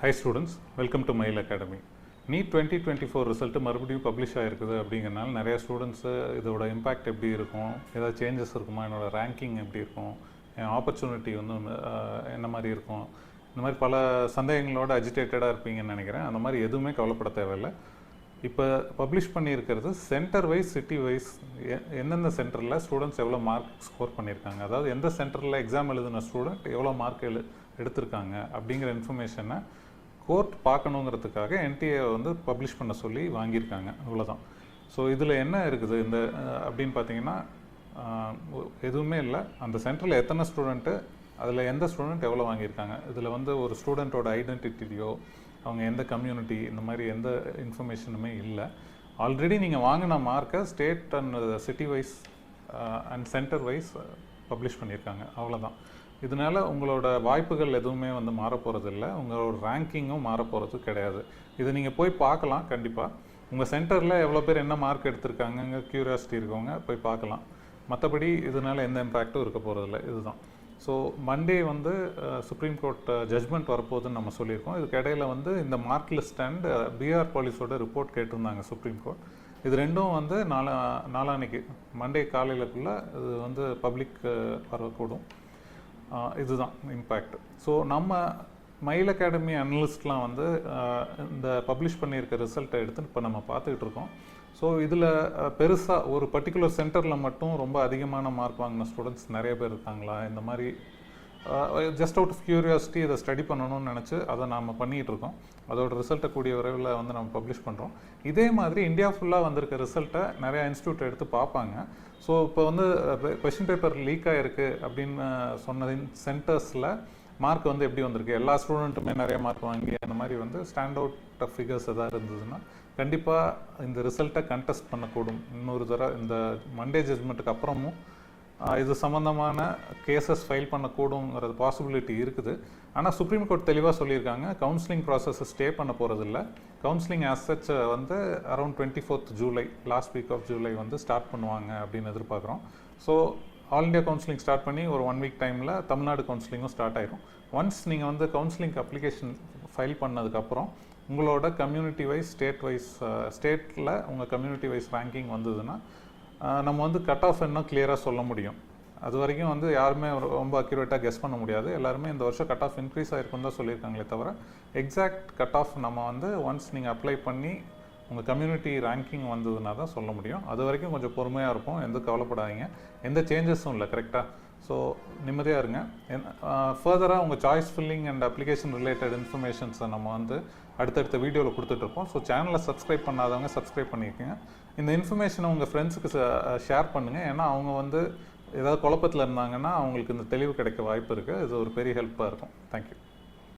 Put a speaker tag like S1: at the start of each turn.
S1: Hi students, welcome to Mail Academy. NEET 2024 result மறுபடியும் publish ஆகிருக்குது அப்படிங்கிறனால நிறைய ஸ்டூடெண்ட்ஸு இதோட இம்பேக்ட் எப்படி இருக்கும், ஏதாவது சேஞ்சஸ் இருக்குமா, என்னோடய ரேங்கிங் எப்படி இருக்கும், என் ஆப்பர்ச்சுனிட்டி வந்து என்ன மாதிரி இருக்கும், இந்த மாதிரி பல சந்தேகங்களோட அஜிடேட்டடாக இருப்பீங்கன்னு நினைக்கிறேன். அந்த மாதிரி எதுவுமே கவலைப்பட தேவையில்லை. இப்போ பப்ளிஷ் பண்ணியிருக்கிறது சென்டர் வைஸ், சிட்டி வைஸ், எந்தெந்த சென்டரில் ஸ்டூடெண்ட்ஸ் எவ்வளோ மார்க் ஸ்கோர் பண்ணியிருக்காங்க, அதாவது எந்த சென்டரில் எக்ஸாம் எழுதின ஸ்டூடெண்ட் எவ்வளோ மார்க் எடுத்திருக்காங்க அப்படிங்கிற இன்ஃபர்மேஷனை கோர்ட் பார்க்கணுங்கிறதுக்காக என்டிஏ வந்து பப்ளிஷ் பண்ண சொல்லி வாங்கியிருக்காங்க. அவ்வளோதான். ஸோ இதில் என்ன இருக்குது இந்த அப்படின்னு பார்த்தீங்கன்னா எதுவுமே இல்லை. அந்த சென்டரில் எத்தனை ஸ்டூடெண்ட்டு, அதில் எந்த ஸ்டூடெண்ட் எவ்வளோ வாங்கியிருக்காங்க, இதில் வந்து ஒரு ஸ்டூடெண்ட்டோட ஐடென்டிட்டியோ அவங்க எந்த கம்யூனிட்டி இந்த மாதிரி எந்த இன்ஃபர்மேஷனுமே இல்லை. ஆல்ரெடி நீங்கள் வாங்கின மார்க்கை state and city wise and centre wise publish பண்ணியிருக்காங்க. அவ்வளோதான். இதனால் உங்களோட வாய்ப்புகள் எதுவுமே வந்து மாறப்போகிறது இல்லை, உங்களோட ரேங்கிங்கும் மாறப்போகிறது கிடையாது. இதை நீங்கள் போய் பார்க்கலாம். கண்டிப்பாக உங்கள் சென்டரில் எவ்வளோ பேர் என்ன மார்க் எடுத்திருக்காங்க க்யூரியாசிட்டி இருக்கவங்க போய் பார்க்கலாம். மற்றபடி இதனால் எந்த இம்பேக்டும் இருக்க போகிறதில்ல. இதுதான். ஸோ மண்டே வந்து சுப்ரீம் கோர்ட் ஜட்ஜ்மெண்ட் வரப்போகுதுன்னு நம்ம சொல்லியிருக்கோம். இதுக்கு இடையில் வந்து இந்த மார்க் லிஸ்ட் அண்ட் பிஆர் பாலிஸோட ரிப்போர்ட் கேட்டிருந்தாங்க சுப்ரீம் கோர்ட். இது ரெண்டும் வந்து நாளான்னைக்கு மண்டே காலையிலக்குள்ளே இது வந்து பப்ளிக் வரக்கூடும். இதுதான் இம்பேக்ட். ஸோ நம்ம மைல் அகாடமி அனலிஸ்ட்லாம் வந்து இந்த பப்ளிஷ் பண்ணியிருக்க ரிசல்ட்டை எடுத்து இப்போ நம்ம பார்த்துக்கிட்டு இருக்கோம். ஸோ இதில் பெருசாக ஒரு பர்டிகுலர் சென்டரில் மட்டும் ரொம்ப அதிகமான மார்க் வாங்கின ஸ்டூடெண்ட்ஸ் நிறைய பேர் இருக்காங்களா, இந்த மாதிரி ஜஸ்ட் அவுட் ஆஃப் க்யூரியாசிட்டி இதை ஸ்டடி பண்ணணும்னு நினச்சி அதை நாம் பண்ணிகிட்டு இருக்கோம். அதோட ரிசல்ட்டை கூடிய விரைவில் வந்து நம்ம பப்ளிஷ் பண்ணுறோம். இதே மாதிரி இந்தியா ஃபுல்லாக வந்திருக்க ரிசல்ட்டை நிறையா இன்ஸ்டியூட் எடுத்து பார்ப்பாங்க. ஸோ இப்போ வந்து கொஷின் பேப்பர் லீக் ஆகிருக்கு அப்படின்னு சொன்ன சென்டர்ஸில் மார்க் வந்து எப்படி வந்திருக்கு, எல்லா ஸ்டூடெண்ட்டுமே நிறைய மார்க் வாங்கி அந்த மாதிரி வந்து ஸ்டாண்ட் அவுட் ஃபிகர்ஸ் எதாவது இருந்ததுன்னா கண்டிப்பாக இந்த ரிசல்ட்டை கண்டெஸ்ட் பண்ணக்கூடும். இன்னொரு தடவை இந்த மண்டே ஜட்ஜ்மெண்ட்டுக்கு அப்புறமும் இது சம்மந்தமான கேசஸ் ஃபைல் பண்ணக்கூடுங்கிறது பாசிபிலிட்டி இருக்குது. ஆனால் சுப்ரீம் கோர்ட் தெளிவாக சொல்லியிருக்காங்க, கவுன்சிலிங் ப்ராசஸை ஸ்டே பண்ண போகிறதில்ல. கவுன்சிலிங் ஆஸ் சச் வந்து around 24th July, last week of July வந்து ஸ்டார்ட் பண்ணுவாங்க அப்படின்னு எதிர்பார்க்குறோம். So all India counselling start பண்ணி ஒரு 1 வீக் டைமில் தமிழ்நாடு கவுன்சிலிங்கும் ஸ்டார்ட் ஆயிரும். ஒன்ஸ் நீங்கள் வந்து கவுன்சிலிங் அப்ளிகேஷன் ஃபைல் பண்ணதுக்கப்புறம் உங்களோட கம்யூனிட்டி வைஸ், ஸ்டேட்டில் உங்கள் கம்யூனிட்டி வைஸ் ரேங்கிங் வந்ததுன்னா நம்ம வந்து கட் ஆஃப் இன்னும் கிளியராக சொல்ல முடியும். அது வரைக்கும் வந்து யாருமே ரொம்ப அக்யூரேட்டாக கெஸ் பண்ண முடியாது. எல்லாருமே இந்த வருஷம் கட் ஆஃப் இன்க்ரீஸ் ஆகிருக்குன்னு தான் சொல்லியிருக்காங்களே தவிர எக்ஸாக்ட் கட் ஆஃப் நம்ம வந்து ஒன்ஸ் நீங்கள் அப்ளை பண்ணி உங்கள் கம்யூனிட்டி ரேங்கிங் வந்ததுன்னா தான் சொல்ல முடியும். அது வரைக்கும் கொஞ்சம் பொறுமையாக இருக்கும். எந்த கவலைப்படாதீங்க, எந்த சேஞ்சஸும் இல்லை. கரெக்டாக. ஸோ நிம்மதியாக இருங்க. ஃபர்தராக உங்கள் choice filling and application related இன்ஃபர்மேஷன்ஸை நம்ம வந்து அடுத்தடுத்த வீடியோவில் கொடுத்துட்ருப்போம். ஸோ சேனலை சப்ஸ்கிரைப் பண்ணாதவங்க சப்ஸ்கிரைப் பண்ணியிருக்கீங்க. இந்த இன்ஃபர்மேஷனை உங்கள் ஃப்ரெண்ட்ஸுக்கு ஷேர் பண்ணுங்கள். ஏன்னா அவங்க வந்து ஏதாவது குழப்பத்தில் இருந்தாங்கன்னா அவங்களுக்கு இந்த தெளிவு கிடைக்க வாய்ப்பு இருக்குது. இது ஒரு பெரிய ஹெல்ப்பாக இருக்கும். தேங்க்யூ.